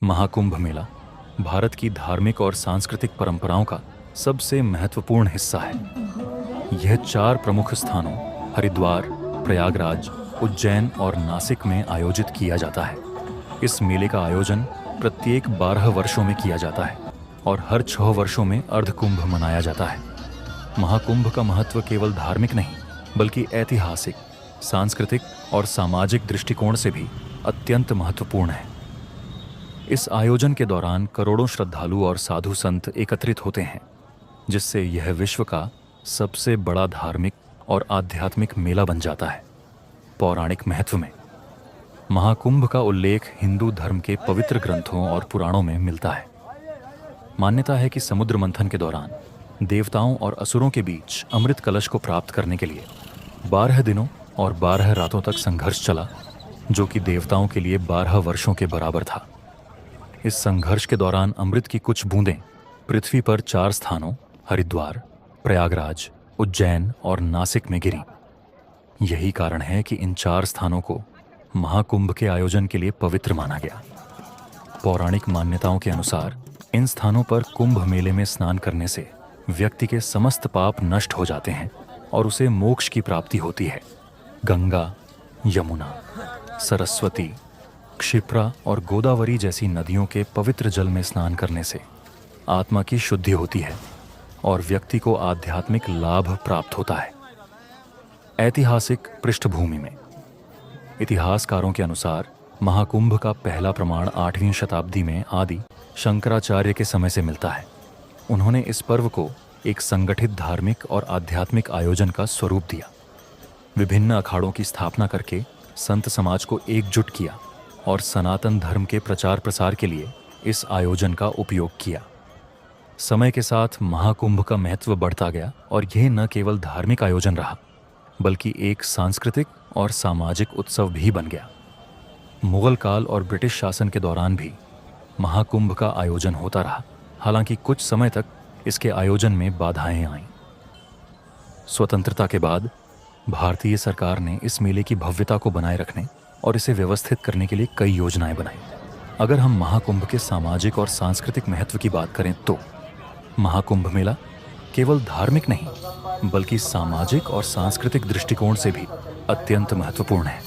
महाकुंभ मेला भारत की धार्मिक और सांस्कृतिक परंपराओं का सबसे महत्वपूर्ण हिस्सा है। यह 4 प्रमुख स्थानों हरिद्वार, प्रयागराज, उज्जैन और नासिक में आयोजित किया जाता है। इस मेले का आयोजन प्रत्येक 12 वर्षों में किया जाता है और हर 6 वर्षों में अर्धकुंभ मनाया जाता है। महाकुंभ का महत्व केवल धार्मिक नहीं, बल्कि ऐतिहासिक, सांस्कृतिक और सामाजिक दृष्टिकोण से भी अत्यंत महत्वपूर्ण है। इस आयोजन के दौरान करोड़ों श्रद्धालु और साधु संत एकत्रित होते हैं, जिससे यह विश्व का सबसे बड़ा धार्मिक और आध्यात्मिक मेला बन जाता है। पौराणिक महत्व में महाकुंभ का उल्लेख हिंदू धर्म के पवित्र ग्रंथों और पुराणों में मिलता है। मान्यता है कि समुद्र मंथन के दौरान देवताओं और असुरों के बीच अमृत कलश को प्राप्त करने के लिए 12 दिनों और 12 रातों तक संघर्ष चला, जो कि देवताओं के लिए 12 वर्षों के बराबर था। इस संघर्ष के दौरान अमृत की कुछ बूंदें पृथ्वी पर 4 स्थानों हरिद्वार, प्रयागराज, उज्जैन और नासिक में गिरी। यही कारण है कि इन 4 स्थानों को महाकुंभ के आयोजन के लिए पवित्र माना गया। पौराणिक मान्यताओं के अनुसार इन स्थानों पर कुंभ मेले में स्नान करने से व्यक्ति के समस्त पाप नष्ट हो जाते हैं और उसे मोक्ष की प्राप्ति होती है। गंगा, यमुना, सरस्वती, क्षिप्रा और गोदावरी जैसी नदियों के पवित्र जल में स्नान करने से आत्मा की शुद्धि होती है और व्यक्ति को आध्यात्मिक लाभ प्राप्त होता है। ऐतिहासिक पृष्ठभूमि में इतिहासकारों के अनुसार महाकुंभ का पहला प्रमाण 8वीं शताब्दी में आदि शंकराचार्य के समय से मिलता है। उन्होंने इस पर्व को एक संगठित धार्मिक और आध्यात्मिक आयोजन का स्वरूप दिया। विभिन्न अखाड़ों की स्थापना करके संत समाज को एकजुट किया और सनातन धर्म के प्रचार प्रसार के लिए इस आयोजन का उपयोग किया। समय के साथ महाकुंभ का महत्व बढ़ता गया और यह न केवल धार्मिक आयोजन रहा, बल्कि एक सांस्कृतिक और सामाजिक उत्सव भी बन गया। मुगल काल और ब्रिटिश शासन के दौरान भी महाकुंभ का आयोजन होता रहा, हालांकि कुछ समय तक इसके आयोजन में बाधाएं आईं। स्वतंत्रता के बाद भारतीय सरकार ने इस मेले की भव्यता को बनाए रखने और इसे व्यवस्थित करने के लिए कई योजनाएं बनाई। अगर हम महाकुंभ के सामाजिक और सांस्कृतिक महत्व की बात करें तो महाकुंभ मेला केवल धार्मिक नहीं, बल्कि सामाजिक और सांस्कृतिक दृष्टिकोण से भी अत्यंत महत्वपूर्ण है।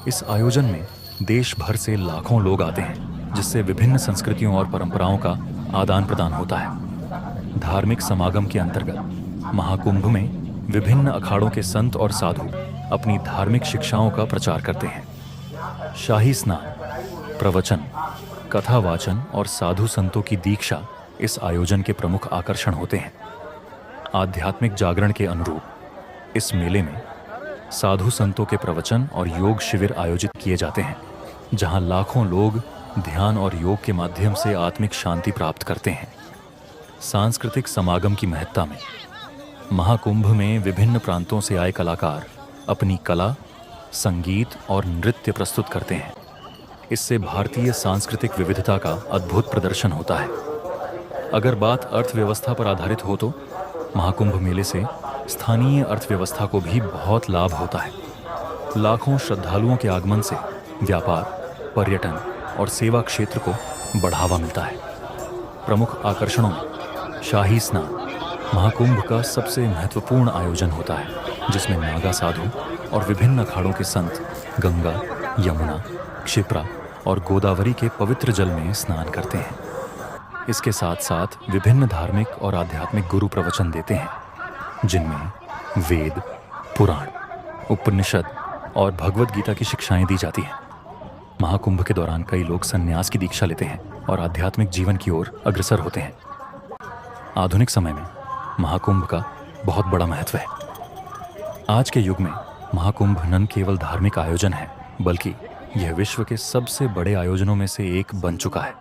इस आयोजन में देश भर से लाखों लोग आते हैं, जिससे विभिन्न संस्कृतियों और परंपराओं का आदान प्रदान होता है। धार्मिक समागम के अंतर्गत महाकुंभ में विभिन्न अखाड़ों के संत और साधु अपनी धार्मिक शिक्षाओं का प्रचार करते हैं। शाही स्नान, प्रवचन, कथा वाचन और साधु संतों की दीक्षा इस आयोजन के प्रमुख आकर्षण होते हैं। आध्यात्मिक जागरण के अनुरूप इस मेले में साधु संतों के प्रवचन और योग शिविर आयोजित किए जाते हैं, जहां लाखों लोग ध्यान और योग के माध्यम से आत्मिक शांति प्राप्त करते हैं। सांस्कृतिक समागम की महत्ता में महाकुंभ में विभिन्न प्रांतों से आए कलाकार अपनी कला, संगीत और नृत्य प्रस्तुत करते हैं। इससे भारतीय सांस्कृतिक विविधता का अद्भुत प्रदर्शन होता है। अगर बात अर्थव्यवस्था पर आधारित हो तो महाकुंभ मेले से स्थानीय अर्थव्यवस्था को भी बहुत लाभ होता है। लाखों श्रद्धालुओं के आगमन से व्यापार, पर्यटन और सेवा क्षेत्र को बढ़ावा मिलता है। प्रमुख आकर्षणों में शाही स्नान महाकुंभ का सबसे महत्वपूर्ण आयोजन होता है, जिसमें नागा साधु और विभिन्न अखाड़ों के संत गंगा, यमुना, क्षिप्रा और गोदावरी के पवित्र जल में स्नान करते हैं। इसके साथ साथ विभिन्न धार्मिक और आध्यात्मिक गुरु प्रवचन देते हैं, जिनमें वेद, पुराण, उपनिषद और भगवद गीता की शिक्षाएं दी जाती हैं। महाकुंभ के दौरान कई लोग संन्यास की दीक्षा लेते हैं और आध्यात्मिक जीवन की ओर अग्रसर होते हैं। आधुनिक समय में महाकुंभ का बहुत बड़ा महत्व है। आज के युग में महाकुंभ न केवल धार्मिक आयोजन है, बल्कि यह विश्व के सबसे बड़े आयोजनों में से एक बन चुका है।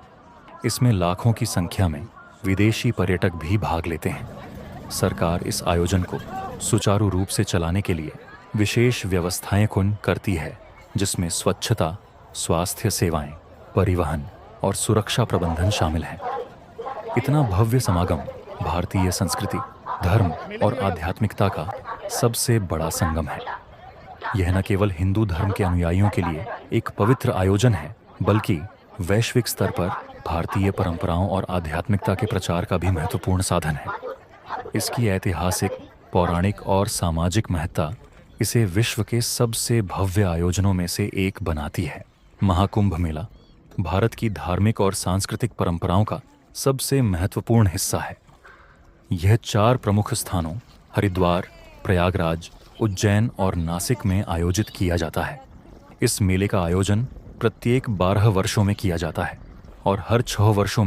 इसमें लाखों की संख्या में विदेशी पर्यटक भी भाग लेते हैं। सरकार इस आयोजन को सुचारू रूप से चलाने के लिए विशेष व्यवस्थाएं करती है, जिसमें स्वच्छता, स्वास्थ्य सेवाएं, परिवहन और सुरक्षा प्रबंधन शामिल हैं। इतना भव्य समागम भारतीय संस्कृति, धर्म और आध्यात्मिकता का सबसे बड़ा संगम है। यह न केवल हिंदू धर्म के अनुयायियों के लिए एक पवित्र आयोजन है, बल्कि वैश्विक स्तर पर भारतीय परंपराओं और आध्यात्मिकता के प्रचार का भी महत्वपूर्ण साधन है। इसकी ऐतिहासिक, पौराणिक और सामाजिक महत्ता इसे विश्व के सबसे भव्य आयोजनों में से एक बनाती है। महाकुंभ मेला भारत की धार्मिक और सांस्कृतिक परंपराओं का सबसे महत्वपूर्ण हिस्सा है। यह 4 प्रमुख स्थानों हरिद्वार, प्रयागराज, उज्जैन और नासिक में आयोजित किया जाता है। इस मेले का आयोजन प्रत्येक 12 वर्षों में किया जाता है और हर 6 वर्षों